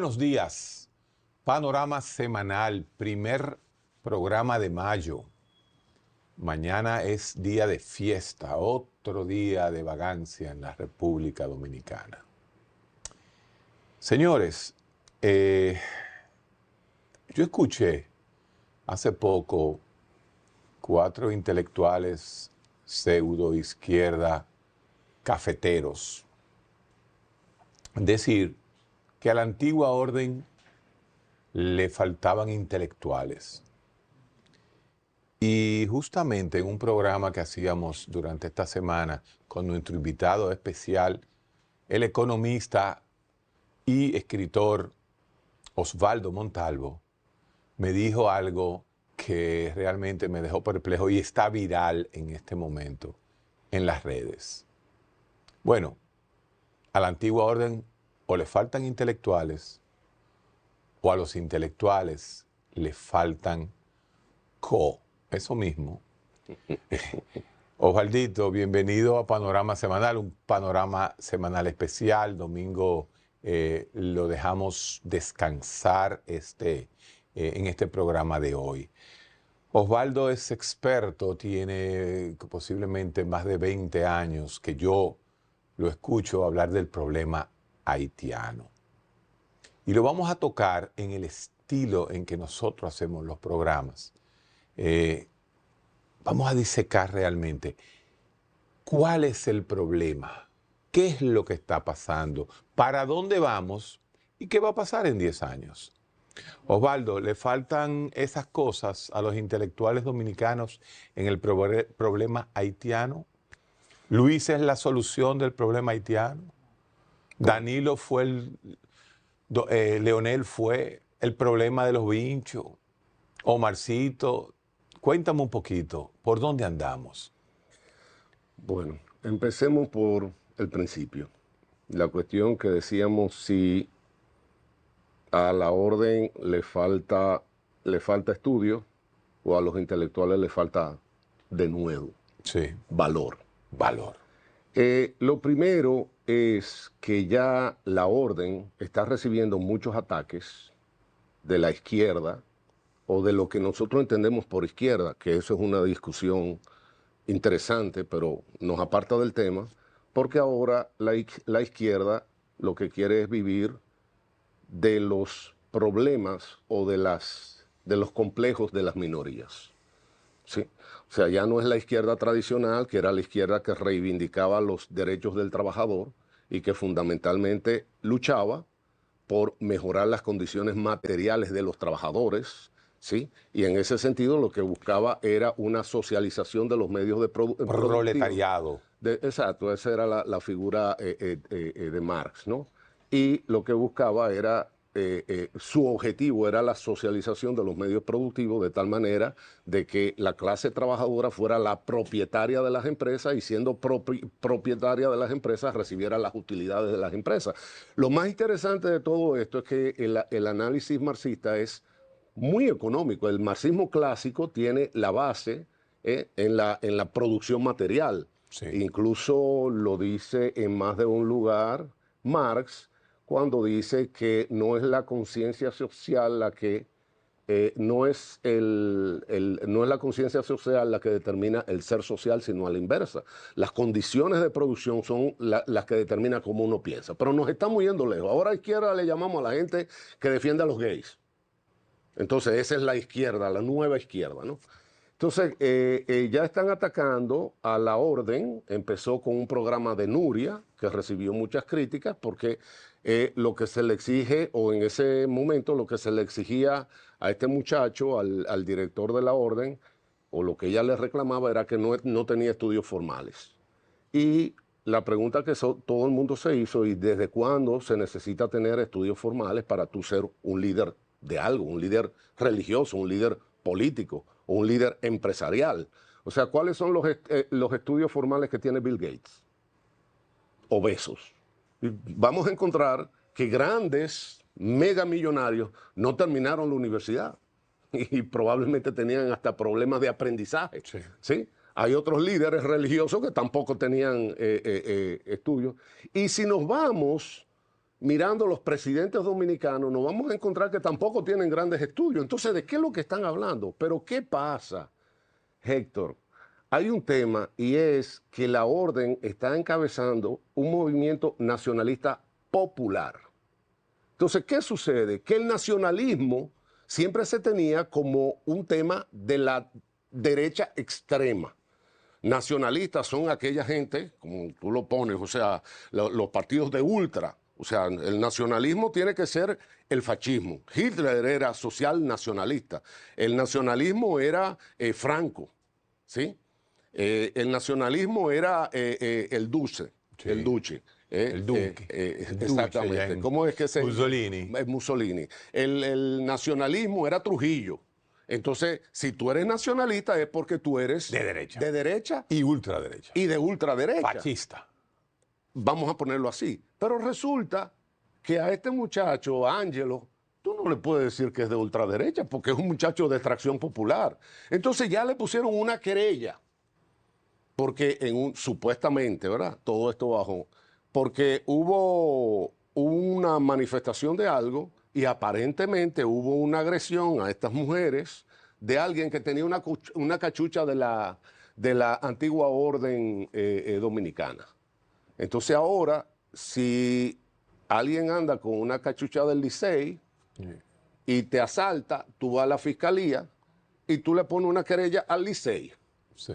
buenos días. Panorama semanal, primer programa de mayo. Mañana es día de fiesta, otro día de vagancia en la República Dominicana. Señores, yo escuché hace poco 4 intelectuales pseudo izquierda cafeteros decir que a la antigua orden le faltaban intelectuales. Y justamente en un programa que hacíamos durante esta semana con nuestro invitado especial, el economista y escritor Osvaldo Montalvo, me dijo algo que realmente me dejó perplejo y está viral en este momento en las redes. Bueno, a la antigua orden o le faltan intelectuales o a los intelectuales le faltan eso mismo. Osvaldito, bienvenido a Panorama Semanal, un panorama semanal especial. Domingo lo dejamos descansar en este programa de hoy. Osvaldo es experto, tiene posiblemente más de 20 años que yo lo escucho hablar del problema haitiano. Y lo vamos a tocar en el estilo en que nosotros hacemos los programas. Vamos a disecar realmente cuál es el problema, qué es lo que está pasando, para dónde vamos y qué va a pasar en 10 años. Osvaldo, ¿le faltan esas cosas a los intelectuales dominicanos en el problema haitiano? ¿Luis es la solución del problema haitiano? ¿Danilo fue Leonel fue el problema de los vinchos? Omarcito, cuéntame un poquito, ¿por dónde andamos? Bueno, empecemos por el principio. La cuestión que decíamos si a la orden le falta estudio o a los intelectuales le falta denuedo, Sí. valor. Valor. Lo primero es que ya la orden está recibiendo muchos ataques de la izquierda o de lo que nosotros entendemos por izquierda, que eso es una discusión interesante, pero nos aparta del tema, porque ahora la izquierda lo que quiere es vivir de los problemas o de los complejos de las minorías. ¿Sí? O sea, ya no es la izquierda tradicional, que era la izquierda que reivindicaba los derechos del trabajador y que fundamentalmente luchaba por mejorar las condiciones materiales de los trabajadores, ¿sí? Y en ese sentido lo que buscaba era una socialización de los medios de producción. Proletariado. Exacto, esa era la figura de Marx, ¿no? Y lo que buscaba era, su objetivo era la socialización de los medios productivos de tal manera de que la clase trabajadora fuera la propietaria de las empresas y siendo propietaria de las empresas recibiera las utilidades de las empresas. Lo más interesante de todo esto es que el análisis marxista es muy económico. El marxismo clásico tiene la base en la producción material. Sí. Incluso lo dice en más de un lugar Marx cuando dice que no es la conciencia social la que no es la conciencia social la que determina el ser social, sino a la inversa. Las condiciones de producción son las que determinan cómo uno piensa. Pero nos estamos yendo lejos. Ahora a izquierda le llamamos a la gente que defiende a los gays. Entonces esa es la izquierda, la nueva izquierda, ¿no? Entonces, ya están atacando a la orden. Empezó con un programa de Nuria, que recibió muchas críticas, porque lo que se le exige, o en ese momento lo que se le exigía a este muchacho, al director de la orden, o lo que ella le reclamaba era que no tenía estudios formales. Y la pregunta que todo el mundo se hizo, ¿y desde cuándo se necesita tener estudios formales para tú ser un líder de algo, un líder religioso, un líder político o un líder empresarial? O sea, ¿cuáles son los estudios formales que tiene Bill Gates? Obesos. Y vamos a encontrar que grandes megamillonarios no terminaron la universidad y probablemente tenían hasta problemas de aprendizaje. Sí. ¿Sí? Hay otros líderes religiosos que tampoco tenían estudios. Y si nos vamos mirando los presidentes dominicanos, nos vamos a encontrar que tampoco tienen grandes estudios. Entonces, ¿de qué es lo que están hablando? Pero ¿qué pasa, Héctor? Hay un tema y es que la orden está encabezando un movimiento nacionalista popular. Entonces, ¿qué sucede? Que el nacionalismo siempre se tenía como un tema de la derecha extrema. Nacionalistas son aquella gente, como tú lo pones, o sea, los partidos de ultra. O sea, el nacionalismo tiene que ser el fascismo. Hitler era social nacionalista. El nacionalismo era Franco, ¿sí? El nacionalismo era el Duce, Sí. el Duce. El Duque. Exactamente. ¿Cómo es que se...? Mussolini. Mussolini. El nacionalismo era Trujillo. Entonces, si tú eres nacionalista es porque tú eres... De derecha. De derecha Y ultraderecha. y de ultraderecha. Fascista. Vamos a ponerlo así. Pero resulta que a este muchacho, a Ángelo, tú no le puedes decir que es de ultraderecha porque es un muchacho de extracción popular. Entonces ya le pusieron una querella. Porque supuestamente, ¿verdad? Todo esto bajó. Porque hubo una manifestación de algo y aparentemente hubo una agresión a estas mujeres de alguien que tenía una cachucha de la antigua orden dominicana. Entonces ahora, si alguien anda con una cachucha del Licey y te asalta, tú vas a la fiscalía y tú le pones una querella al Licey. Sí.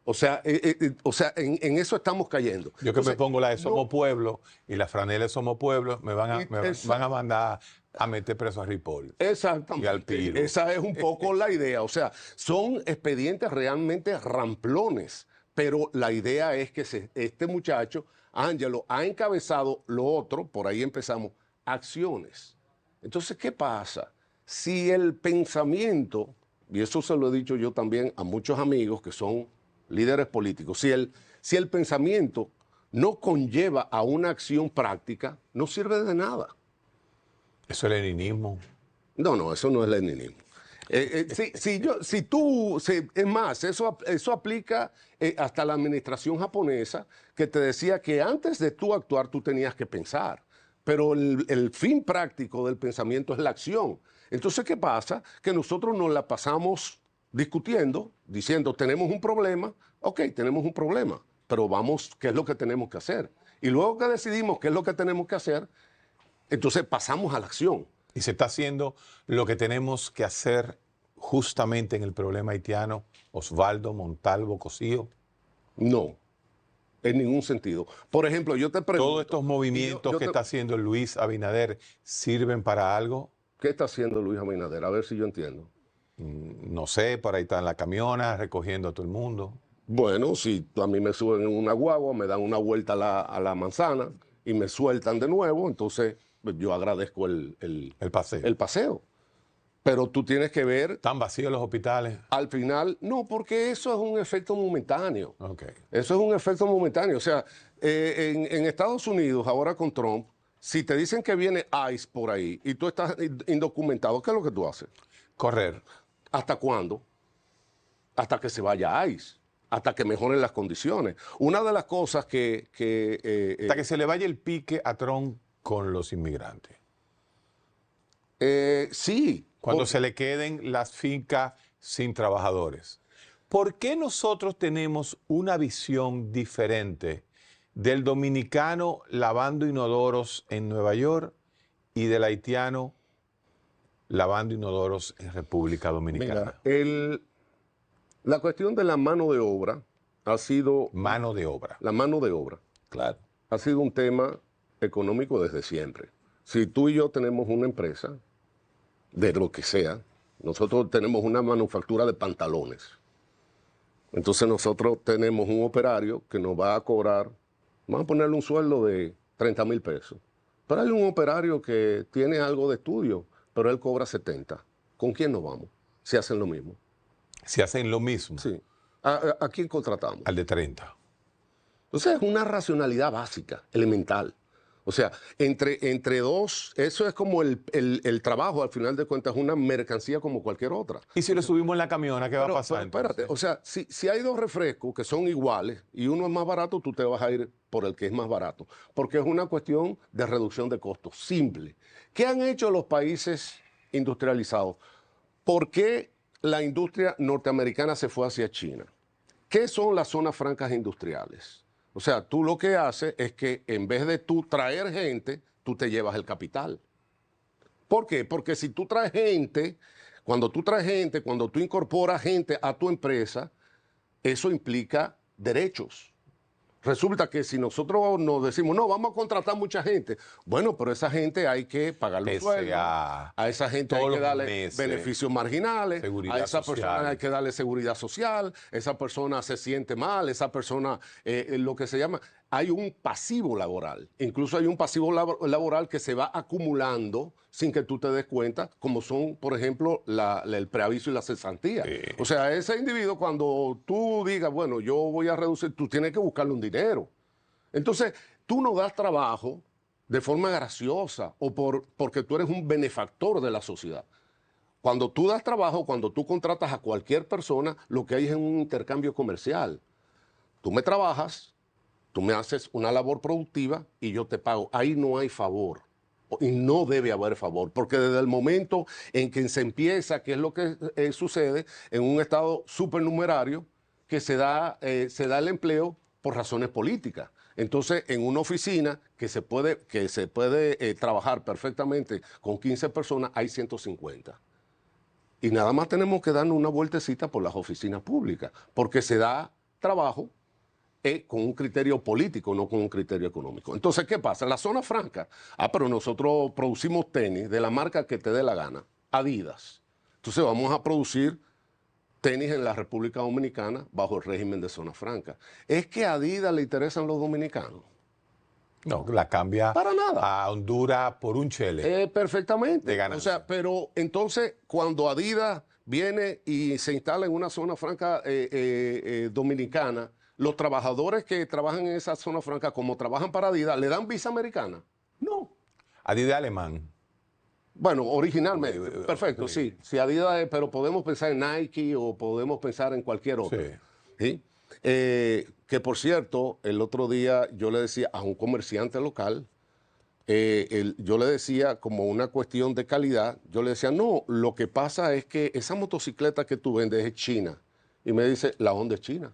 O sea, en eso estamos cayendo. Yo que Entonces, me pongo la de Somos Pueblo y la franela de Somos Pueblo, me van a mandar a meter preso a Ripoll. Exactamente. Y al Piro. Esa es un poco la idea. O sea, son expedientes realmente ramplones. Pero la idea es que este muchacho, Ángelo, ha encabezado lo otro, por ahí empezamos, acciones. Entonces, ¿qué pasa? Si el pensamiento, y eso se lo he dicho yo también a muchos amigos que son líderes políticos, si el pensamiento no conlleva a una acción práctica, no sirve de nada. Eso es leninismo. No, eso no es leninismo. Es más, eso aplica hasta la administración japonesa, que te decía que antes de tú actuar tú tenías que pensar, pero el fin práctico del pensamiento es la acción. Entonces, ¿qué pasa? Que nosotros nos la pasamos discutiendo, diciendo, tenemos un problema, ok, tenemos un problema, pero vamos, ¿qué es lo que tenemos que hacer? Y luego que decidimos qué es lo que tenemos que hacer, entonces pasamos a la acción. Y se está haciendo lo que tenemos que hacer justamente en el problema haitiano, Osvaldo, Montalvo, Cosío. No, en ningún sentido. Por ejemplo, yo te pregunto... ¿Todos estos movimientos que está haciendo Luis Abinader sirven para algo? ¿Qué está haciendo Luis Abinader? A ver si yo entiendo. No sé, por ahí está en la camiona recogiendo a todo el mundo. Bueno, si a mí me suben en una guagua, me dan una vuelta a la manzana y me sueltan de nuevo, entonces yo agradezco el paseo. Pero tú tienes que ver... ¿Están vacíos los hospitales? Al final, no, porque eso es un efecto momentáneo. Okay. Eso es un efecto momentáneo. O sea, en Estados Unidos, ahora con Trump, si te dicen que viene ICE por ahí y tú estás indocumentado, ¿qué es lo que tú haces? Correr. ¿Hasta cuándo? Hasta que se vaya ICE, hasta que mejoren las condiciones. Una de las cosas hasta que se le vaya el pique a Trump con los inmigrantes. Sí. Cuando se le queden las fincas sin trabajadores. ¿Por qué nosotros tenemos una visión diferente del dominicano lavando inodoros en Nueva York y del haitiano lavando inodoros en República Dominicana? Mira, la cuestión de la mano de obra ha sido... Mano de obra. La mano de obra. Claro. Ha sido un tema económico desde siempre. Si tú y yo tenemos una empresa, de lo que sea, nosotros tenemos una manufactura de pantalones. Entonces nosotros tenemos un operario que nos va a cobrar, vamos a ponerle un sueldo de 30,000 pesos. Pero hay un operario que tiene algo de estudio, pero él cobra 70. ¿Con quién nos vamos? Si hacen lo mismo. Si hacen lo mismo. Sí. ¿A quién contratamos? Al de 30. Entonces es una racionalidad básica, elemental. O sea, entre dos, eso es como el trabajo, al final de cuentas, es una mercancía como cualquier otra. ¿Y si le subimos en la camioneta, qué va a pasar Espérate, entonces? o sea, si hay dos refrescos que son iguales y uno es más barato, tú te vas a ir por el que es más barato, porque es una cuestión de reducción de costos, simple. ¿Qué han hecho los países industrializados? ¿Por qué la industria norteamericana se fue hacia China? ¿Qué son las zonas francas industriales? O sea, tú lo que haces es que en vez de tú traer gente, tú te llevas el capital. ¿Por qué? Porque si tú traes gente, cuando tú incorporas gente a tu empresa, eso implica derechos. Resulta que si nosotros nos decimos, no, vamos a contratar mucha gente, bueno, pero esa gente hay que pagar los sueldos, PSA, a esa gente hay todos que los darle meses, beneficios marginales, a seguridad esa persona social. hay que darle seguridad social, esa persona se siente mal, esa persona, lo que se llama, hay un pasivo laboral, incluso hay un pasivo laboral que se va acumulando sin que tú te des cuenta, como son, por ejemplo, el preaviso y la cesantía. Sí. O sea, ese individuo, cuando tú digas, bueno, yo voy a reducir, tú tienes que buscarle un dinero. Entonces, tú no das trabajo de forma graciosa o porque tú eres un benefactor de la sociedad. Cuando tú das trabajo, cuando tú contratas a cualquier persona, lo que hay es un intercambio comercial. Tú me trabajas, tú me haces una labor productiva y yo te pago. Ahí no hay favor. Y no debe haber favor, porque desde el momento en que se empieza, que es lo que sucede en un estado supernumerario, que se da el empleo por razones políticas. Entonces, en una oficina que se puede trabajar perfectamente con 15 personas, hay 150. Y nada más tenemos que darnos una vueltecita por las oficinas públicas, porque se da trabajo con un criterio político, no con un criterio económico. Entonces, ¿qué pasa? La zona franca, pero nosotros producimos tenis de la marca que te dé la gana, Adidas. Entonces vamos a producir tenis en la República Dominicana bajo el régimen de zona franca. ¿Es que a Adidas le interesan los dominicanos? No, la cambia Para nada. a Honduras por un chele Perfectamente. de ganancia. O sea, pero entonces cuando Adidas viene y se instala en una zona franca dominicana, los trabajadores que trabajan en esa zona franca, como trabajan para Adidas, ¿le dan visa americana? No. Adidas alemán. Bueno, originalmente, Ok, perfecto, ok. sí. Si Adidas, pero podemos pensar en Nike o podemos pensar en cualquier otro. Sí. ¿Sí? Que por cierto, el otro día yo le decía a un comerciante local, yo le decía como una cuestión de calidad, yo le decía, no, lo que pasa es que esa motocicleta que tú vendes es china. Y me dice, la Honda es china.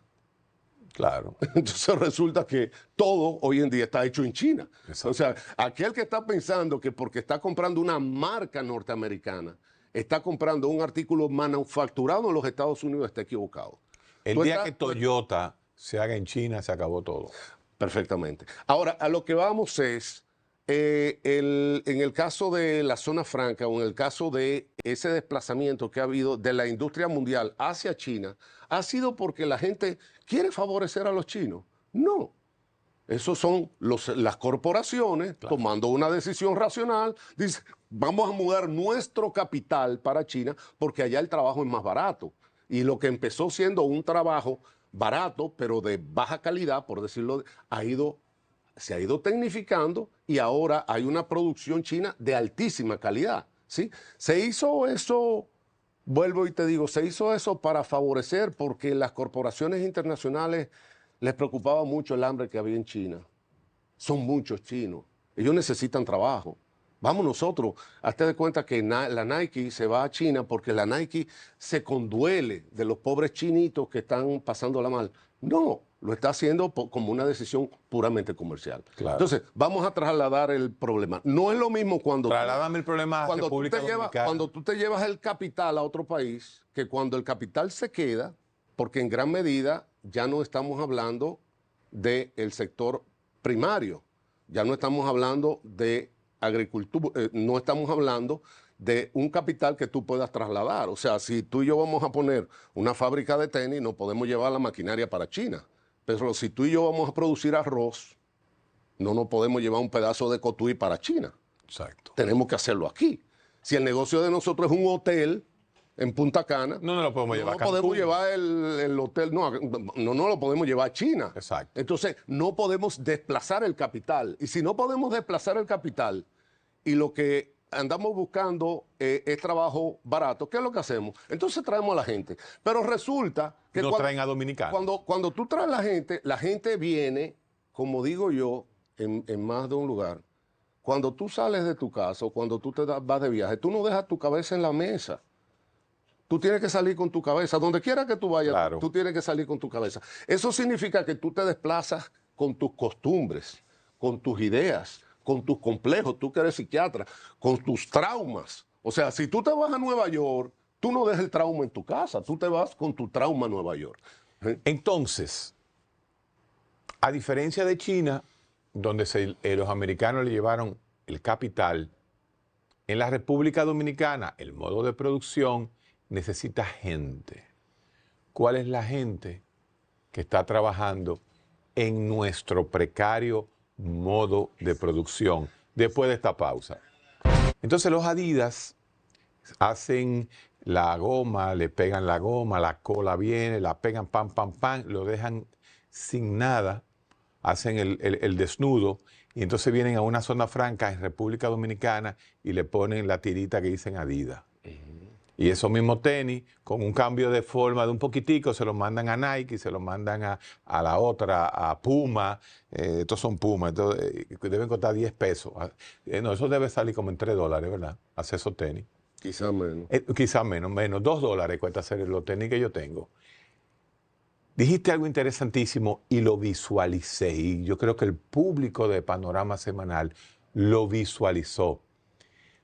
Claro. Entonces resulta que todo hoy en día está hecho en China. Exacto. O sea, aquel que está pensando que porque está comprando una marca norteamericana, está comprando un artículo manufacturado en los Estados Unidos, está equivocado. El día que Toyota se haga en China, se acabó todo. Perfectamente. Ahora, a lo que vamos es, en el caso de la zona franca o en el caso de ese desplazamiento que ha habido de la industria mundial hacia China, ha sido porque la gente quiere favorecer a los chinos. No. Esos son las corporaciones tomando una decisión racional. Dice, vamos a mudar nuestro capital para China porque allá el trabajo es más barato. Y lo que empezó siendo un trabajo barato, pero de baja calidad, por decirlo, se ha ido tecnificando y ahora hay una producción china de altísima calidad. ¿Sí? Se hizo eso, vuelvo y te digo, se hizo eso para favorecer porque las corporaciones internacionales les preocupaba mucho el hambre que había en China. Son muchos chinos. Ellos necesitan trabajo. Vamos nosotros, hazte de cuenta que la Nike se va a China porque la Nike se conduele de los pobres chinitos que están pasándola mal. No, lo está haciendo como una decisión puramente comercial. Claro. Entonces, vamos a trasladar el problema. No es lo mismo cuando Trasladame el problema a República Dominicana. cuando tú te llevas el capital a otro país, que cuando el capital se queda, porque en gran medida ya no estamos hablando del sector primario, ya no estamos hablando de agricultura, no estamos hablando de un capital que tú puedas trasladar. O sea, si tú y yo vamos a poner una fábrica de tenis, no podemos llevar la maquinaria para China. Pero si tú y yo vamos a producir arroz, no nos podemos llevar un pedazo de cotuí para China. Exacto. Tenemos que hacerlo aquí. Si el negocio de nosotros es un hotel, en Punta Cana. No lo podemos llevar a No podemos Cancún. llevar el hotel, no lo podemos llevar a China. Exacto. Entonces, no podemos desplazar el capital. Y si no podemos desplazar el capital y lo que andamos buscando es trabajo barato, ¿qué es lo que hacemos? Entonces traemos a la gente. Pero resulta que No traen a dominicanos. cuando tú traes la gente viene, como digo yo, en más de un lugar. Cuando tú sales de tu casa o cuando tú vas de viaje, tú no dejas tu cabeza en la mesa. Tú tienes que salir con tu cabeza. Donde quiera que tú vayas, Claro. tú tienes que salir con tu cabeza. Eso significa que tú te desplazas con tus costumbres, con tus ideas, con tus complejos, tú que eres psiquiatra, con tus traumas. O sea, si tú te vas a Nueva York, tú no dejas el trauma en tu casa, tú te vas con tu trauma a Nueva York. Entonces, a diferencia de China, donde los americanos le llevaron el capital, en la República Dominicana el modo de producción necesita gente. ¿Cuál es la gente que está trabajando en nuestro precario modo de producción después de esta pausa? Entonces los Adidas hacen la goma, le pegan la goma, la cola viene, la pegan, pam, pam, pam, lo dejan sin nada, hacen el desnudo y entonces vienen a una zona franca en República Dominicana y le ponen la tirita que dicen Adidas. Y esos mismos tenis, con un cambio de forma de un poquitico, se los mandan a Nike, se los mandan a la otra, a Puma. Estos son Puma, entonces, deben costar 10 pesos. No, eso debe salir como en $3, ¿verdad? Hacer esos tenis. Quizás menos. Quizás menos, $2 cuesta hacer los tenis que yo tengo. Dijiste algo interesantísimo y lo visualicé. Y yo creo que el público de Panorama Semanal lo visualizó.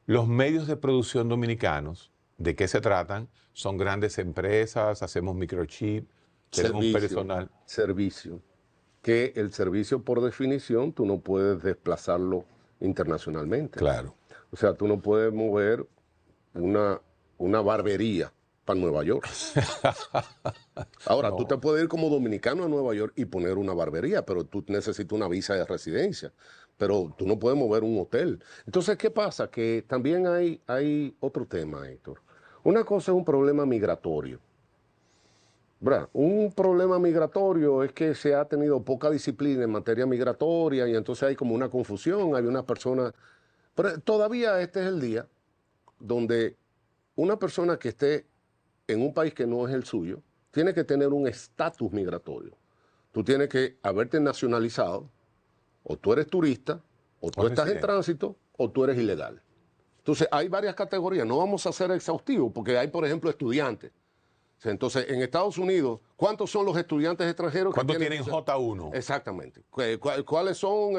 Los medios de producción dominicanos, ¿de qué se tratan? Son grandes empresas, hacemos microchip, tenemos personal. Servicio. Que el servicio, por definición, tú no puedes desplazarlo internacionalmente. Claro. O sea, tú no puedes mover una barbería para Nueva York. Ahora, No. tú te puedes ir como dominicano a Nueva York y poner una barbería, pero tú necesitas una visa de residencia. Pero tú no puedes mover un hotel. Entonces, ¿qué pasa? Que también hay otro tema, Héctor. Una cosa es un problema migratorio. ¿Verdad? Un problema migratorio es que se ha tenido poca disciplina en materia migratoria y entonces hay como una confusión, hay una persona... Pero todavía este es el día donde una persona que esté en un país que no es el suyo tiene que tener un estatus migratorio. Tú tienes que haberte nacionalizado, o tú eres turista, o tú estás en tránsito, o tú eres ilegal. Entonces, hay varias categorías. No vamos a ser exhaustivos, porque hay, por ejemplo, estudiantes. Entonces, en Estados Unidos, ¿cuántos son los estudiantes extranjeros que ¿Cuántos tienen J1? Exactamente. ¿Cuáles son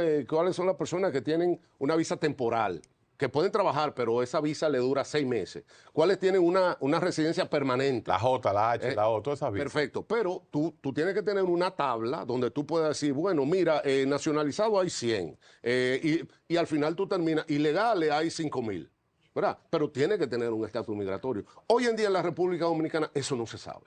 las personas que tienen una visa temporal? Que pueden trabajar, pero esa visa le dura 6 meses. ¿Cuáles tienen una residencia permanente? La J, la H, la O, todas esas visas. Perfecto, pero tú tienes que tener una tabla donde tú puedas decir, bueno, mira, nacionalizado hay 100, y al final tú terminas, ilegales hay 5,000, ¿verdad? Pero tiene que tener un estatus migratorio. Hoy en día en la República Dominicana eso no se sabe.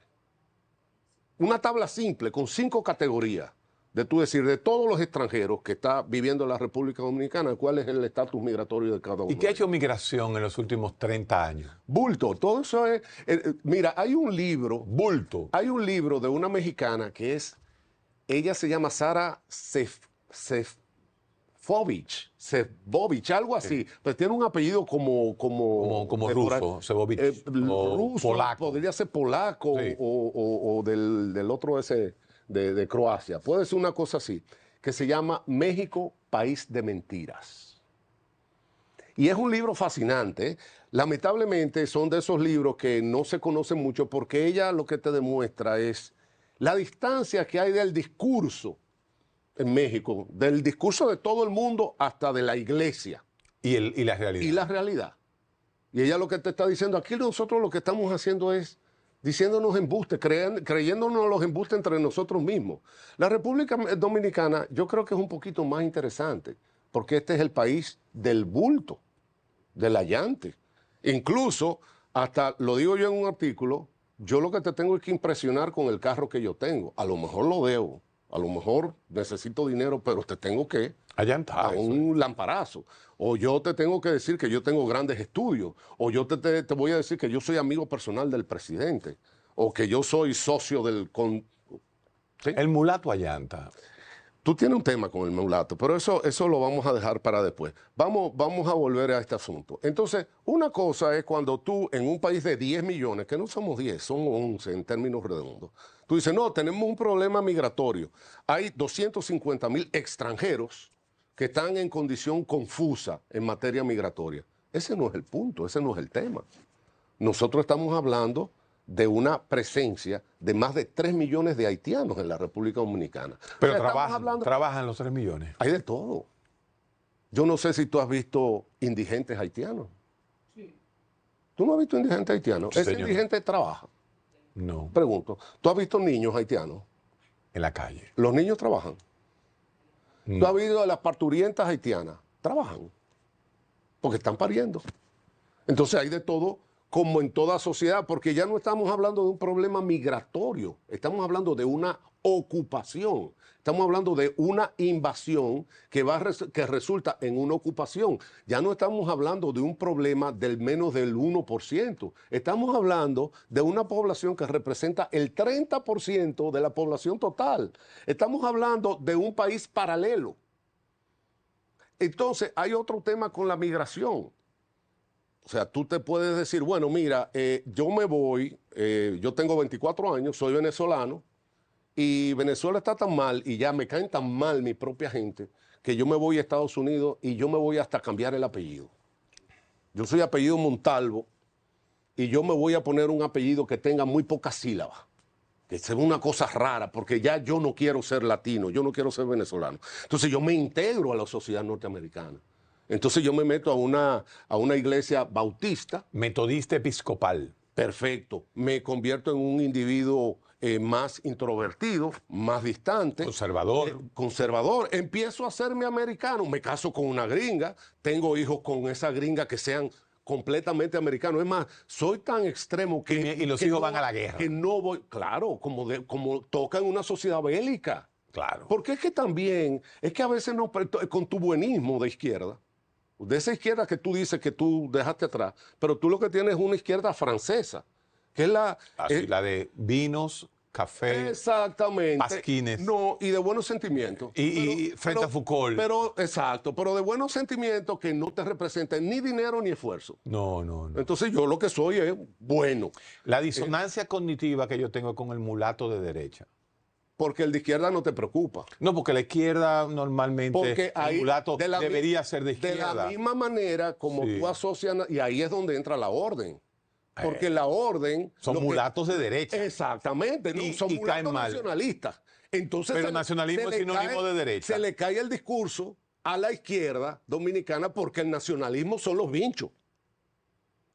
Una tabla simple con 5 categorías, de tú decir, de todos los extranjeros que está viviendo en la República Dominicana, cuál es el estatus migratorio de cada uno. ¿Y qué ha hecho migración en los últimos 30 años? Bulto, todo eso es... mira, hay un libro... Bulto. Hay un libro de una mexicana que es... Ella se llama Sara Sefcovic, algo así. Pero tiene un apellido como ruso, Sefcovic. Ruso, polaco. podría ser polaco, Sí. o del otro ese de Croacia. Puede ser una cosa así, que se llama México, País de Mentiras. Y es un libro fascinante. Lamentablemente son de esos libros que no se conocen mucho porque ella lo que te demuestra es la distancia que hay del discurso en México, del discurso de todo el mundo hasta de la iglesia. Y la realidad. Y la realidad. Y ella lo que te está diciendo, aquí nosotros lo que estamos haciendo es diciéndonos embustes, creyéndonos los embustes entre nosotros mismos. La República Dominicana yo creo que es un poquito más interesante, porque este es el país del bulto, del allante. Incluso, hasta lo digo yo en un artículo, yo lo que te tengo es que impresionar con el carro que yo tengo. A lo mejor lo debo, A lo mejor necesito dinero, pero te tengo que Allantar. dar un lamparazo. O yo te tengo que decir que yo tengo grandes estudios. O yo te voy a decir que yo soy amigo personal del presidente. O que yo soy socio del... ¿sí? El mulato allanta. Tú tienes un tema con el mulato, pero eso lo vamos a dejar para después. Vamos a volver a este asunto. Entonces, una cosa es cuando tú, en un país de 10 millones, que no somos 10, son 11 en términos redondos, tú dices, no, tenemos un problema migratorio. Hay 250,000 extranjeros que están en condición confusa en materia migratoria. Ese no es el punto, ese no es el tema. Nosotros estamos hablando de una presencia de más de 3 millones de haitianos en la República Dominicana. Pero O sea, trabajan los 3 millones. hay de todo. Yo no sé si tú has visto indigentes haitianos. Sí. ¿Tú no has visto indigentes haitianos? Sí, Ese señor. indigente trabaja. No, Pregunto, ¿tú has visto niños haitianos? en la calle. Los niños trabajan. ¿Tú has visto a las parturientas haitianas? Trabajan. Porque están pariendo. Entonces hay de todo, como en toda sociedad, porque ya no estamos hablando de un problema migratorio, estamos hablando de una ocupación, estamos hablando de una invasión que resulta en una ocupación. Ya no estamos hablando de un problema del menos del 1%, estamos hablando de una población que representa el 30% de la población total. Estamos hablando de un país paralelo. Entonces, hay otro tema con la migración. O sea, tú te puedes decir, bueno, mira, yo me voy, yo tengo 24 años, soy venezolano, y Venezuela está tan mal, y ya me caen tan mal mi propia gente, que yo me voy a Estados Unidos y yo me voy hasta cambiar el apellido. Yo soy apellido Montalvo, y yo me voy a poner un apellido que tenga muy pocas sílabas, que sea una cosa rara, porque ya yo no quiero ser latino, yo no quiero ser venezolano. Entonces yo me integro a la sociedad norteamericana. Entonces yo me meto a una iglesia bautista. Metodista episcopal. Perfecto. Me convierto en un individuo más introvertido, más distante. Conservador. Conservador. Empiezo a hacerme americano. Me caso con una gringa. Tengo hijos con esa gringa que sean completamente americanos. Es más, soy tan extremo que... Y los hijos van a la guerra. Que no voy... Claro, como toca en una sociedad bélica. Claro. Porque es que también, es que a veces no, con tu buenismo de izquierda, de esa izquierda que tú dices que tú dejaste atrás, pero tú lo que tienes es una izquierda francesa, que es la... La de vinos, café, exactamente. pasquines. No, y de buenos sentimientos. Y frente a Foucault. Exacto, pero de buenos sentimientos que no te representen ni dinero ni esfuerzo. No. Entonces yo lo que soy es bueno. La disonancia cognitiva que yo tengo con el mulato de derecha. Porque el de izquierda no te preocupa. No, porque la izquierda normalmente, Porque ahí, el mulato debería ser de izquierda. De la misma manera como Sí. tú asocias, y ahí es donde entra la orden. Porque la orden... Son mulatos de derecha. Exactamente, no, son y caen mulatos mal. nacionalistas. Entonces Pero nacionalismo es sinónimo de derecha. Se le cae el discurso a la izquierda dominicana porque el nacionalismo son los vinchos.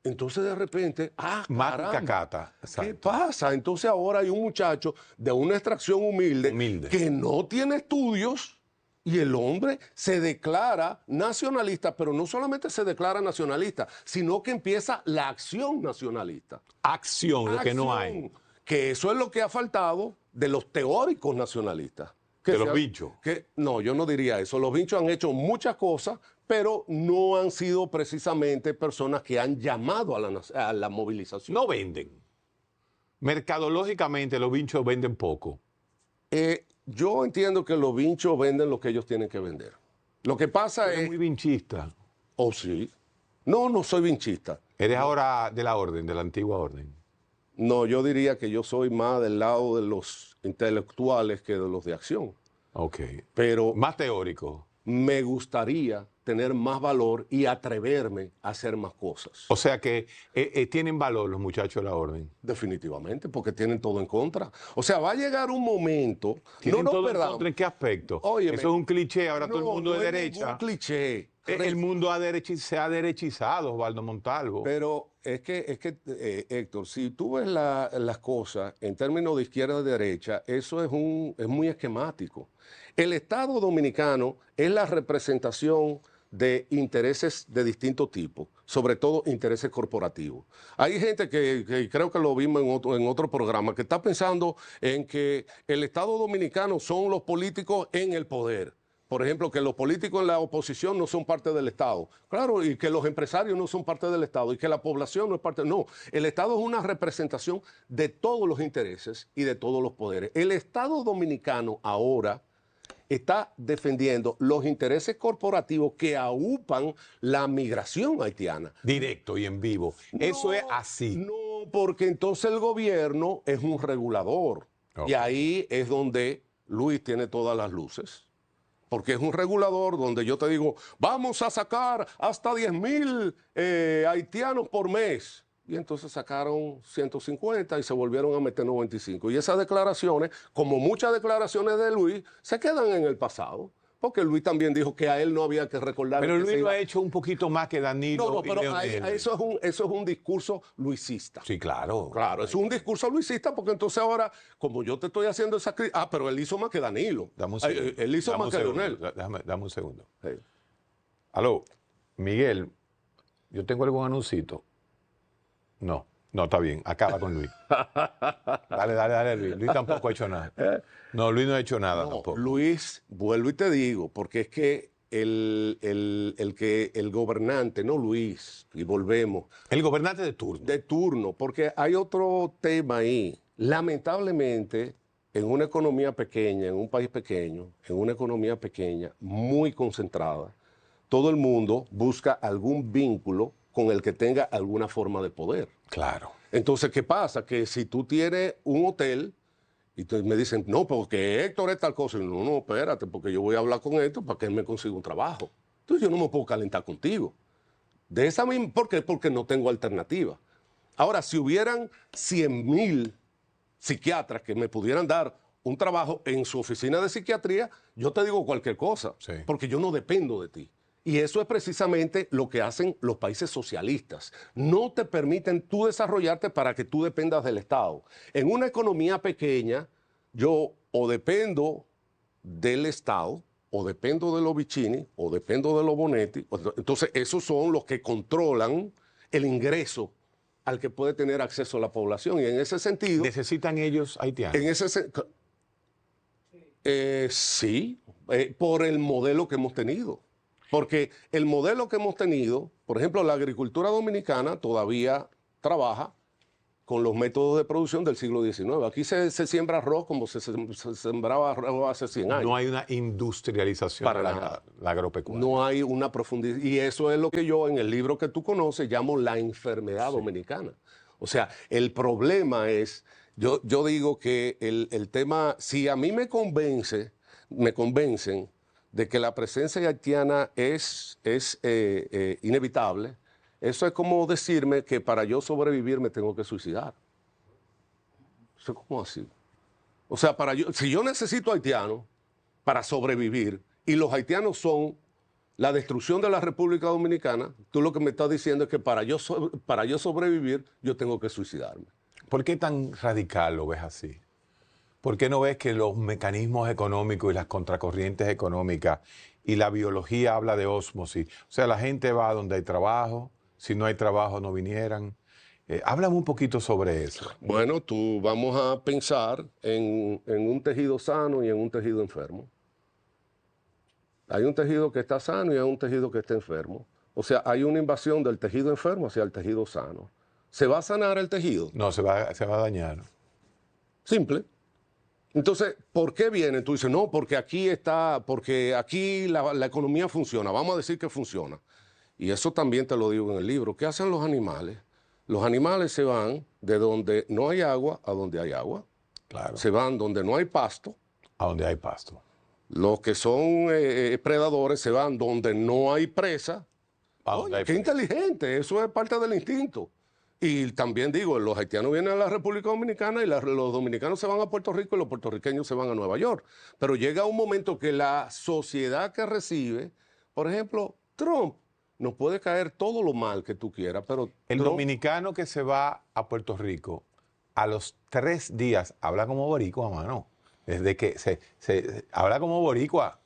Entonces de repente, Más caramba, cacata. ¿qué Exacto. pasa? Entonces ahora hay un muchacho de una extracción humilde. Que no tiene estudios y el hombre se declara nacionalista, pero no solamente se declara nacionalista, sino que empieza la acción nacionalista. Acción, lo que no hay. Que eso es lo que ha faltado de los teóricos nacionalistas. De los vinchos. No, yo no diría eso. Los vinchos han hecho muchas cosas, pero no han sido precisamente personas que han llamado a la movilización. No venden. Mercadológicamente los vinchos venden poco. Yo entiendo que los vinchos venden lo que ellos tienen que vender. Lo que pasa Eres muy vinchista. Oh, sí. No soy vinchista. Eres ahora de la orden, de la antigua orden. No, yo diría que yo soy más del lado de los intelectuales que de los de acción. Ok. Pero más teórico. Me gustaría tener más valor y atreverme a hacer más cosas. O sea que tienen valor los muchachos de la orden. Definitivamente, porque tienen todo en contra. O sea, va a llegar un momento... ¿Tienen todo en contra en qué aspecto? Óyeme, eso es un cliché, ahora todo el mundo no de es derecha. Un cliché. El mundo se ha derechizado, Osvaldo Montalvo. Pero es que Héctor, si tú ves las cosas en términos de izquierda y derecha, eso es muy esquemático. El Estado dominicano es la representación de intereses de distinto tipo, sobre todo intereses corporativos. Hay gente que creo que lo vimos en otro programa, que está pensando en que el Estado dominicano son los políticos en el poder. Por ejemplo, que los políticos en la oposición no son parte del Estado. Claro, y que los empresarios no son parte del Estado y que la población no es parte. No, el Estado es una representación de todos los intereses y de todos los poderes. El Estado dominicano ahora está defendiendo los intereses corporativos que aupan la migración haitiana. Directo y en vivo. Eso No, es así. No, porque entonces el gobierno es un regulador. Ok. Y ahí es donde Luis tiene todas las luces. Porque es un regulador donde yo te digo, vamos a sacar hasta 10,000 haitianos por mes. Y entonces sacaron 150 y se volvieron a meter 95. Y esas declaraciones, como muchas declaraciones de Luis, se quedan en el pasado. Porque Luis también dijo que a él no había que recordar. Pero que Luis lo ha hecho un poquito más que Danilo. No, y pero Leonel. eso es un discurso luisista. Sí, claro. Claro, eso es un discurso luisista porque entonces ahora, como yo te estoy haciendo esa crítica, pero él hizo más que Danilo. Dame un segundo. Él hizo Dame más un que segundo. Leonel. Dame un segundo. Sí. Aló, Miguel, yo tengo algún anuncito. No, está bien. Acaba con Luis. Dale, Luis. Luis tampoco ha hecho nada. No, Luis no ha hecho nada No, tampoco. Luis, vuelvo y te digo, porque es que el gobernante, no Luis, y volvemos, El gobernante de turno. de turno, porque hay otro tema ahí. Lamentablemente, en una economía pequeña, en un país pequeño, en una economía pequeña, muy concentrada, todo el mundo busca algún vínculo con el que tenga alguna forma de poder. Claro. Entonces, ¿qué pasa? Que si tú tienes un hotel y me dicen, no, porque Héctor es tal cosa, y no, espérate, porque yo voy a hablar con Héctor para que él me consiga un trabajo. Entonces yo no me puedo calentar contigo. De esa misma, ¿por qué? Porque no tengo alternativa. Ahora, si hubieran 100,000 psiquiatras que me pudieran dar un trabajo en su oficina de psiquiatría, yo te digo cualquier cosa, Sí. porque yo no dependo de ti. Y eso es precisamente lo que hacen los países socialistas. No te permiten tú desarrollarte para que tú dependas del Estado. En una economía pequeña, yo o dependo del Estado, o dependo de los Vicini, o dependo de los Bonetti. Entonces, esos son los que controlan el ingreso al que puede tener acceso la población. Y en ese sentido, ¿Necesitan ellos haitianos? sí, por el modelo que hemos tenido. Porque el modelo que hemos tenido, por ejemplo, la agricultura dominicana todavía trabaja con los métodos de producción del siglo XIX. Aquí se siembra arroz como se sembraba arroz hace 100 años. No hay una industrialización Para de nada. la agropecuaria. No hay una profundidad. Y eso es lo que yo en el libro que tú conoces llamo la enfermedad dominicana. O sea, el problema es, yo digo que el tema, si a mí me convencen de que la presencia haitiana es inevitable, eso es como decirme que para yo sobrevivir me tengo que suicidar. Eso es como así. O sea, si yo necesito haitianos para sobrevivir y los haitianos son la destrucción de la República Dominicana, tú lo que me estás diciendo es que para yo sobrevivir yo tengo que suicidarme. ¿Por qué tan radical lo ves así? ¿Por qué no ves que los mecanismos económicos y las contracorrientes económicas y la biología habla de ósmosis? O sea, la gente va donde hay trabajo, si no hay trabajo no vinieran. Háblame un poquito sobre eso. Bueno, tú vamos a pensar en un tejido sano y en un tejido enfermo. Hay un tejido que está sano y hay un tejido que está enfermo. O sea, hay una invasión del tejido enfermo hacia el tejido sano. ¿Se va a sanar el tejido? No, se va a dañar. Simple. Entonces, ¿por qué viene? Tú dices, no, porque aquí la economía funciona. Vamos a decir que funciona. Y eso también te lo digo en el libro. ¿Qué hacen los animales? Los animales se van de donde no hay agua a donde hay agua. Claro. Se van donde no hay pasto. A donde hay pasto. Los que son predadores se van donde no hay presa. Oye, qué inteligente, eso es parte del instinto. Y también digo, los haitianos vienen a la República Dominicana y los dominicanos se van a Puerto Rico y los puertorriqueños se van a Nueva York. Pero llega un momento que la sociedad que recibe, por ejemplo, Trump, nos puede caer todo lo mal que tú quieras, pero El Trump, dominicano que se va a Puerto Rico, a los 3 días habla como boricua, mano. Desde que se habla como boricua.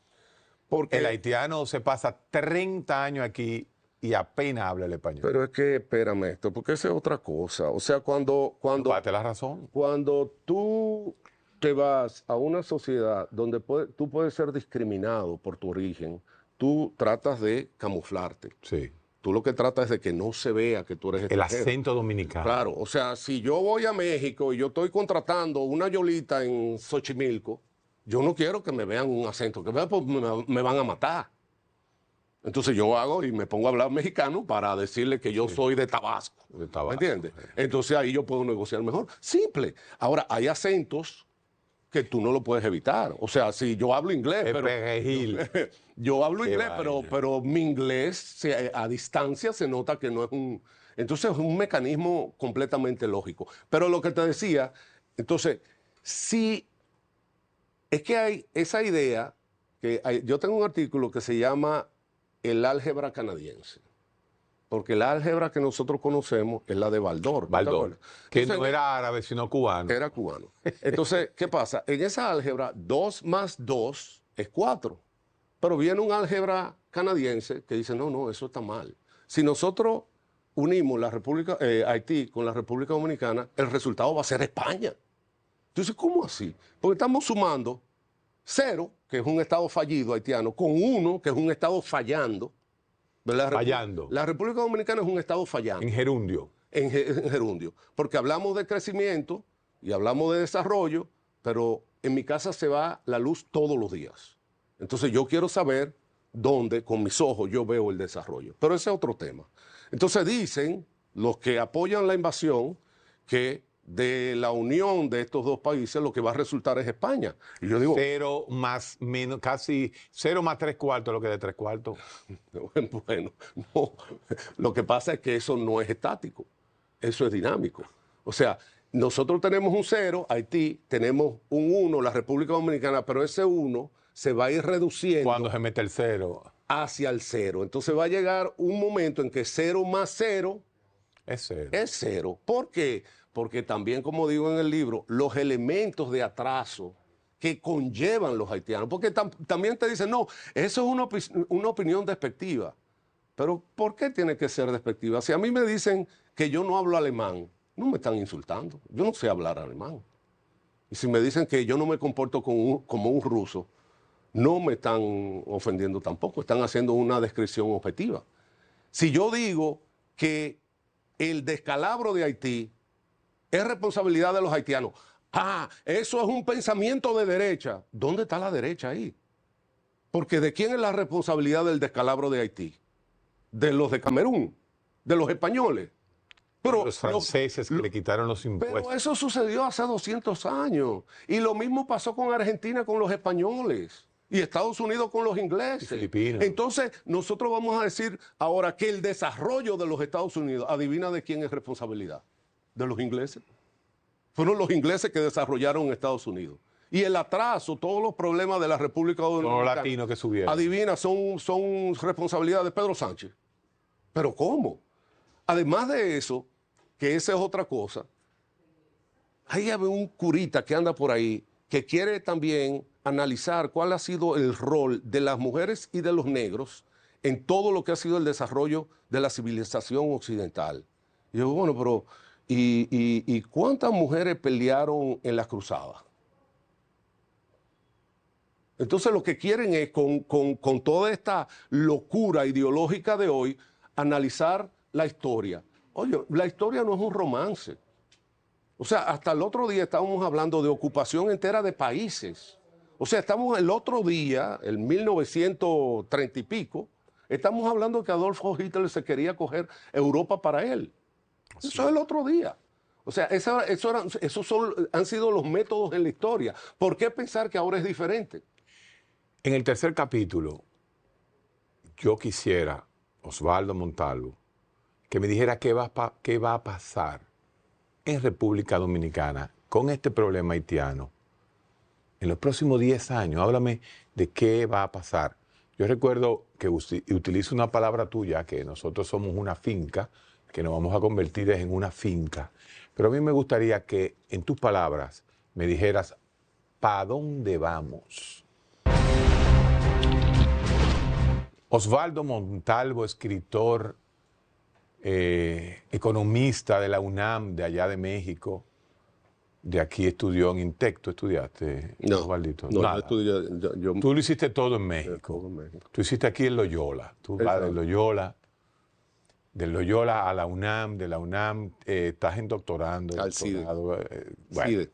Porque, El haitiano se pasa 30 años aquí y apenas habla el español. pero es que, espérame esto, porque esa es otra cosa. O sea, Date la razón. cuando tú te vas a una sociedad donde tú puedes ser discriminado por tu origen, tú tratas de camuflarte. Sí. Tú lo que tratas es de que no se vea que tú eres El extranjero. acento dominicano. Claro, o sea, si yo voy a México y yo estoy contratando una yolita en Xochimilco, yo no quiero que me vean un acento, que vean, pues me van a matar. Entonces yo hago y me pongo a hablar mexicano para decirle que yo soy de Tabasco. De Tabasco, ¿Me entiendes? Entonces ahí yo puedo negociar mejor. Simple. Ahora, hay acentos que tú no lo puedes evitar. O sea, si yo hablo inglés, El pero perejil. yo hablo Qué inglés, vaina. pero mi inglés a distancia se nota que no es un... Entonces es un mecanismo completamente lógico. Pero lo que te decía, entonces, sí, es que hay esa idea, yo tengo un artículo que se llama El álgebra canadiense. Porque el álgebra que nosotros conocemos es la de Baldor. ¿no te Baldor, acuerdas? que Entonces, no era árabe, sino cubano. era cubano. Entonces, ¿qué pasa? En esa álgebra, 2 más 2 es 4. Pero viene un álgebra canadiense que dice, no, eso está mal. Si nosotros unimos la República, Haití con la República Dominicana, el resultado va a ser España. Entonces, ¿cómo así? Porque estamos sumando 0, que es un estado fallido haitiano, con 1, que es un estado fallando. Fallando. La República Dominicana es un estado fallando. En gerundio. En gerundio. Porque hablamos de crecimiento y hablamos de desarrollo, pero en mi casa se va la luz todos los días. Entonces yo quiero saber dónde con mis ojos yo veo el desarrollo. Pero ese es otro tema. Entonces dicen los que apoyan la invasión que de la unión de estos dos países lo que va a resultar es España. Y yo digo, 0 más menos, casi 0 más 3/4 lo que de 3/4. bueno, no. Lo que pasa es que eso no es estático, eso es dinámico. O sea, nosotros tenemos un 0, Haití, tenemos un 1, la República Dominicana, pero ese 1 se va a ir reduciendo Cuando se mete el 0, hacia el 0. Entonces va a llegar un momento en que 0 más 0 es 0. es 0. ¿Por qué? Porque también, como digo en el libro, los elementos de atraso que conllevan los haitianos, porque también te dicen, no, eso es una opinión despectiva. Pero ¿por qué tiene que ser despectiva? Si a mí me dicen que yo no hablo alemán, no me están insultando. Yo no sé hablar alemán. Y si me dicen que yo no me comporto como un ruso, no me están ofendiendo tampoco. Están haciendo una descripción objetiva. Si yo digo que el descalabro de Haití es responsabilidad de los haitianos, eso es un pensamiento de derecha. ¿Dónde está la derecha ahí? Porque ¿de quién es la responsabilidad del descalabro de Haití? De los de Camerún, de los españoles. Pero los franceses que le quitaron los impuestos. Pero eso sucedió hace 200 años. Y lo mismo pasó con Argentina con los españoles. Y Estados Unidos con los ingleses. Y Filipinas. Entonces, nosotros vamos a decir ahora que el desarrollo de los Estados Unidos, adivina de quién es responsabilidad. ¿De los ingleses? Fueron los ingleses que desarrollaron Estados Unidos. Y el atraso, todos los problemas de la República Dominicana. Los latinos que subieron. Adivina, son responsabilidad de Pedro Sánchez. ¿Pero cómo? Además de eso, que esa es otra cosa, hay un curita que anda por ahí que quiere también analizar cuál ha sido el rol de las mujeres y de los negros en todo lo que ha sido el desarrollo de la civilización occidental. Y yo, bueno, pero ¿y cuántas mujeres pelearon en las cruzadas? Entonces lo que quieren es, con toda esta locura ideológica de hoy, analizar la historia. Oye, la historia no es un romance. O sea, hasta el otro día estábamos hablando de ocupación entera de países. O sea, estamos el otro día, el 1930 y pico, estamos hablando que Adolfo Hitler se quería coger Europa para él. Sí. Eso es el otro día. O sea, esos han sido los métodos en la historia. ¿Por qué pensar que ahora es diferente? En el tercer capítulo, yo quisiera, Osvaldo Montalvo, que me dijera qué va a pasar en República Dominicana con este problema haitiano en los próximos 10 años. Háblame de qué va a pasar. Yo recuerdo que utilizo una palabra tuya, que nosotros somos una finca, que nos vamos a convertir en una finca. Pero a mí me gustaría que en tus palabras me dijeras, ¿para dónde vamos? Osvaldo Montalvo, escritor, economista de la UNAM, de allá de México, de aquí estudió en INTEC. ¿Tú estudiaste, No, Osvaldito? no, yo Nada. estudié, Tú lo hiciste todo en México. todo en México. Tú hiciste aquí en Loyola. Tú vas de Loyola a la UNAM, de la UNAM estás en doctorando. Al CIDE. Bueno. CIDE,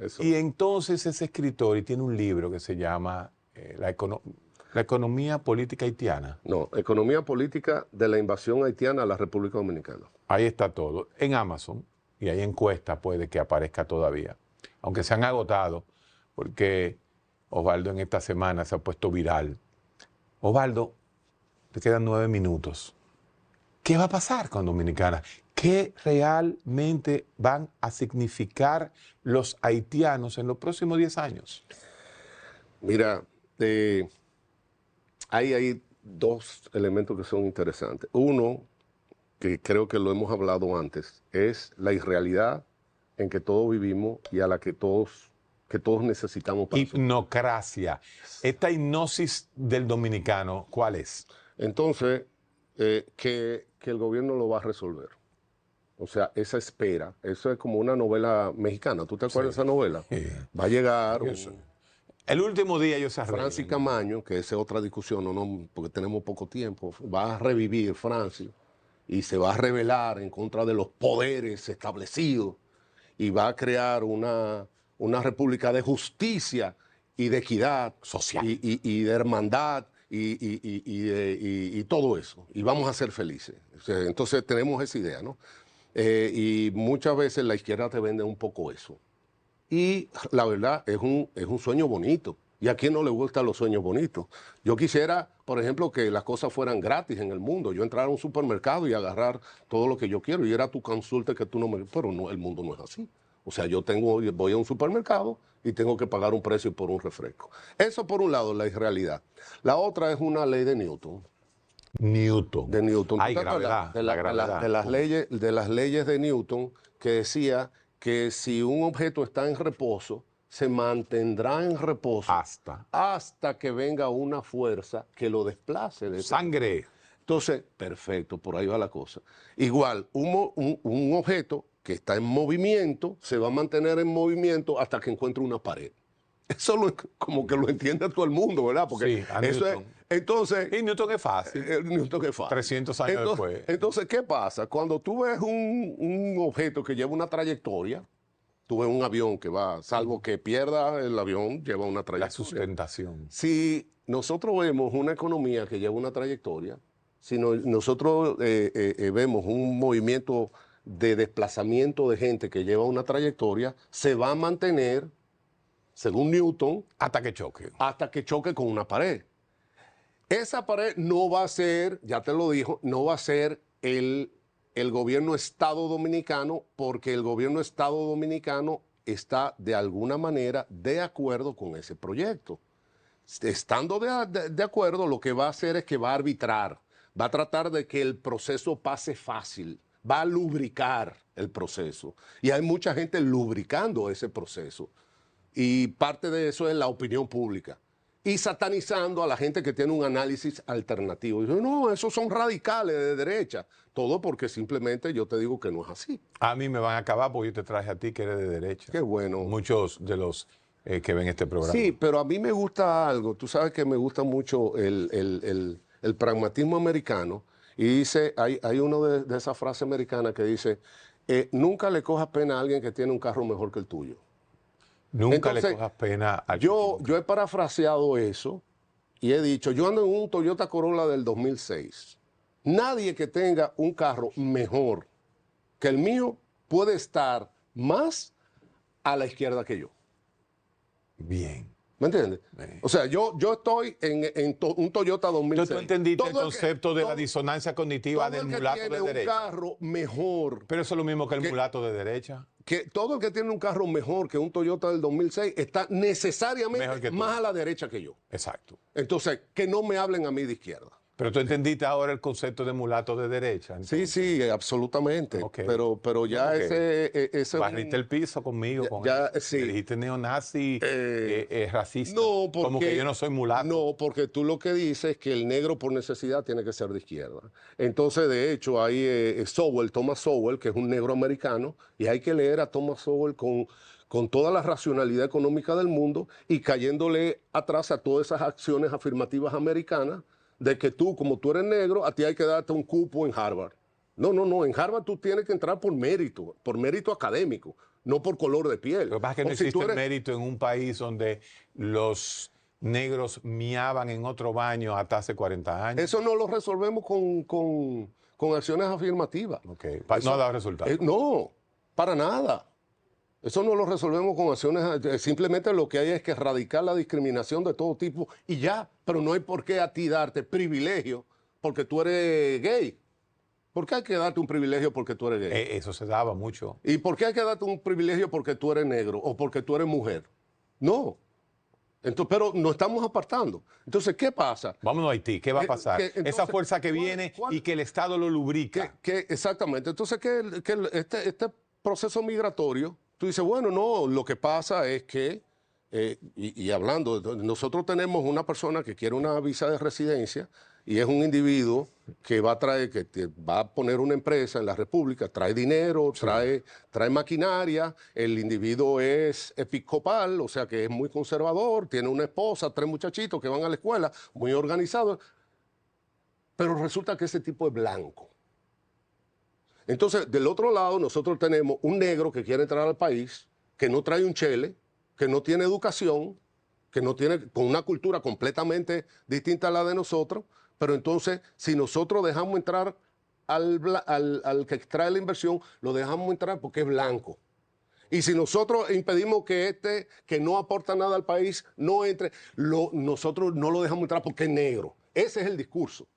eso. Y entonces ese escritor y tiene un libro que se llama la economía política haitiana. No, Economía política de la invasión haitiana a la República Dominicana. Ahí está todo. En Amazon, y hay encuesta, puede que aparezca todavía. Aunque se han agotado, porque Osvaldo en esta semana se ha puesto viral. Osvaldo, te quedan 9 minutos. ¿Qué va a pasar con Dominicana? ¿Qué realmente van a significar los haitianos en los próximos 10 años? Mira, hay dos elementos que son interesantes. Uno, que creo que lo hemos hablado antes, es la irrealidad en que todos vivimos y a la que todos necesitamos para Hipnocracia. Esta hipnosis del dominicano, ¿cuál es? Entonces, que el gobierno lo va a resolver. O sea, esa espera, eso es como una novela mexicana. ¿Tú te acuerdas de esa novela? Sí. Va a llegar El último día ellos se arreglan. Francis Camaño, que esa es otra discusión, no, porque tenemos poco tiempo, va a revivir Francis y se va a rebelar en contra de los poderes establecidos y va a crear una república de justicia y de equidad social y de hermandad y todo eso. Y vamos a ser felices. O sea, entonces tenemos esa idea, ¿no? Y muchas veces la izquierda te vende un poco eso. Y la verdad es un sueño bonito. ¿Y a quién no le gustan los sueños bonitos? Yo quisiera, por ejemplo, que las cosas fueran gratis en el mundo. Yo entrar a un supermercado y agarrar todo lo que yo quiero. Y era tu consulta que tú no me... Pero no, el mundo no es así. O sea, voy a un supermercado y tengo que pagar un precio por un refresco. Eso por un lado, la irrealidad. La otra es una ley de Newton. De Newton. Hay gravedad. De las leyes de Newton que decía que si un objeto está en reposo, se mantendrá en reposo hasta que venga una fuerza que lo desplace. Sangre. Entonces, perfecto, por ahí va la cosa. Igual, un objeto que está en movimiento se va a mantener en movimiento hasta que encuentre una pared. Eso como que lo entiende todo el mundo, ¿verdad? Porque sí, eso es, entonces... Y Newton es fácil. Newton es fácil. 300 años después. Entonces, ¿qué pasa? Cuando tú ves un objeto que lleva una trayectoria, tú ves un avión que va, salvo que pierda el avión, lleva una trayectoria. La sustentación. Si nosotros vemos una economía que lleva una trayectoria, si nosotros vemos un movimiento de desplazamiento de gente que lleva una trayectoria, se va a mantener, según Newton, hasta que choque. Hasta que choque con una pared. Esa pared no va a ser, ya te lo dijo, no va a ser el gobierno Estado Dominicano, porque el gobierno Estado Dominicano está de alguna manera de acuerdo con ese proyecto. Estando de acuerdo, lo que va a hacer es que va a arbitrar, va a tratar de que el proceso pase fácil, va a lubricar el proceso. Y hay mucha gente lubricando ese proceso. Y parte de eso es la opinión pública. Y satanizando a la gente que tiene un análisis alternativo. Y dicen, no, esos son radicales de derecha. Todo porque simplemente yo te digo que no es así. A mí me van a acabar porque yo te traje a ti que eres de derecha. Qué bueno. Muchos de los que ven este programa. Sí, pero a mí me gusta algo. Tú sabes que me gusta mucho el pragmatismo americano. Y dice, hay uno de esas frases americanas que dice, nunca le cojas pena a alguien que tiene un carro mejor que el tuyo. Nunca Entonces, le cojas pena al yo he parafraseado eso y he dicho, yo ando en un Toyota Corolla del 2006. Nadie que tenga un carro mejor que el mío puede estar más a la izquierda que yo. Bien. ¿Me entiendes? O sea, yo estoy en un Toyota 2006. ¿Tú entendiste el concepto de la disonancia cognitiva del mulato de derecha? Todo el que tiene un carro mejor. Pero eso es lo mismo que el mulato de derecha. Que todo el que tiene un carro mejor que un Toyota del 2006 está necesariamente más a la derecha que yo. Exacto. Entonces, que no me hablen a mí de izquierda. Pero tú entendiste ahora el concepto de mulato de derecha. Sí, sí, absolutamente. Ok. Pero ya Ok. ese Barriste el piso conmigo con ya, eso. sí. Me dijiste neonazi, racista. No, porque, como que yo no soy mulato. No, porque tú lo que dices es que el negro por necesidad tiene que ser de izquierda. Entonces, de hecho, hay Thomas Sowell, que es un negro americano, y hay que leer a Thomas Sowell con toda la racionalidad económica del mundo y cayéndole atrás a todas esas acciones afirmativas americanas de que tú, como tú eres negro, a ti hay que darte un cupo en Harvard. No, no, no, en Harvard tú tienes que entrar por mérito académico, no por color de piel. Lo que pasa es que no existe el mérito en un país donde los negros miaban en otro baño hasta hace 40 años. Eso no lo resolvemos con acciones afirmativas. Okay. No ha dado resultado. No, para nada. Eso no lo resolvemos con acciones, simplemente lo que hay es que erradicar la discriminación de todo tipo y ya, pero no hay por qué a ti darte privilegio porque tú eres gay. ¿Por qué hay que darte un privilegio porque tú eres gay? Eso se daba mucho. ¿Y por qué hay que darte un privilegio porque tú eres negro o porque tú eres mujer? No. Entonces, pero nos estamos apartando. Entonces, ¿qué pasa? Vámonos a Haití. ¿Qué va a pasar? Entonces, esa fuerza que viene y que el Estado lo lubrica. Exactamente. Entonces, este proceso migratorio, tú dices, bueno, no, lo que pasa es que, y hablando, nosotros tenemos una persona que quiere una visa de residencia y es un individuo que va a traer, que va a poner una empresa en la República, trae dinero, Sí. trae maquinaria, el individuo es episcopal, o sea que es muy conservador, tiene una esposa, 3 muchachitos que van a la escuela, muy organizados, pero resulta que ese tipo es blanco. Entonces, del otro lado, nosotros tenemos un negro que quiere entrar al país, que no trae un chele, que no tiene educación, que no tiene, con una cultura completamente distinta a la de nosotros, pero entonces, si nosotros dejamos entrar al que extrae la inversión, lo dejamos entrar porque es blanco. Y si nosotros impedimos que que no aporta nada al país, no entre, nosotros no lo dejamos entrar porque es negro. Ese es el discurso.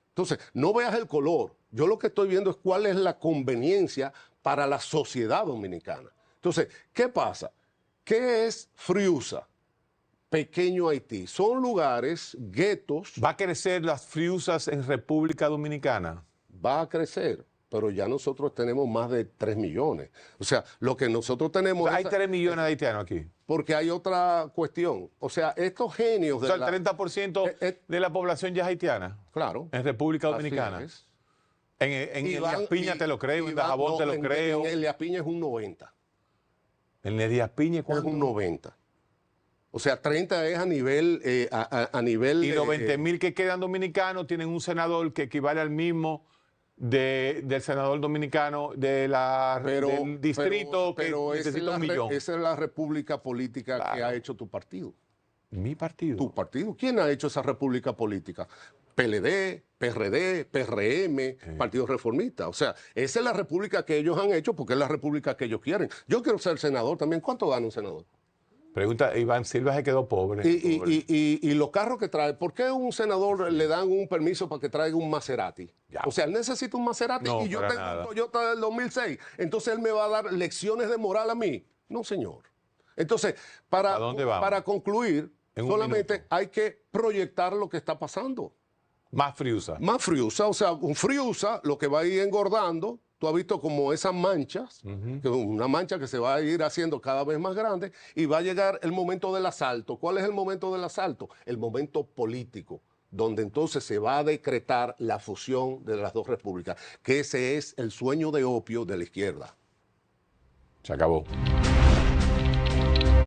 Entonces, no veas el color. Yo lo que estoy viendo es cuál es la conveniencia para la sociedad dominicana. Entonces, ¿qué pasa? ¿Qué es Friusa? Pequeño Haití. Son lugares, guetos. ¿Va a crecer las friusas en República Dominicana? Va a crecer, pero ya nosotros tenemos más de 3 millones. O sea, lo que nosotros tenemos... Hay 3 millones de haitianos aquí. Porque hay otra cuestión. O sea, estos genios de el 30% de la población ya es haitiana. Claro. En República Dominicana. En Elías Piña te lo creo, en Dajabón te lo creo. En Elías Piña es un 90. ¿En Elías Piña cuánto? Es un 90. O sea, 30 es a nivel... a nivel y los 20,000 que quedan dominicanos tienen un senador que equivale al mismo del senador dominicano del distrito que necesita 1 millón. Esa es la república política que ha hecho tu partido. ¿Mi partido? Tu partido. ¿Quién ha hecho esa república política? PLD, PRD, PRM, Partido Reformista. O sea, esa es la república que ellos han hecho porque es la república que ellos quieren. Yo quiero ser senador también. ¿Cuánto gana un senador? Pregunta, Iván Silva se quedó pobre. Y los carros que trae, ¿por qué a un senador le dan un permiso para que traiga un Maserati? Ya. O sea, él necesita un Maserati No, y yo para tengo nada. un Toyota del 2006. Entonces él me va a dar lecciones de moral a mí. No, señor. Entonces, ¿A dónde vamos? para concluir, En un solamente minuto. hay que proyectar lo que está pasando. Más friusa. Más friusa, o sea, un friusa, lo que va a ir engordando. Tú has visto como esas manchas, que una mancha que se va a ir haciendo cada vez más grande y va a llegar el momento del asalto. ¿Cuál es el momento del asalto? El momento político, donde entonces se va a decretar la fusión de las dos repúblicas, que ese es el sueño de opio de la izquierda. Se acabó.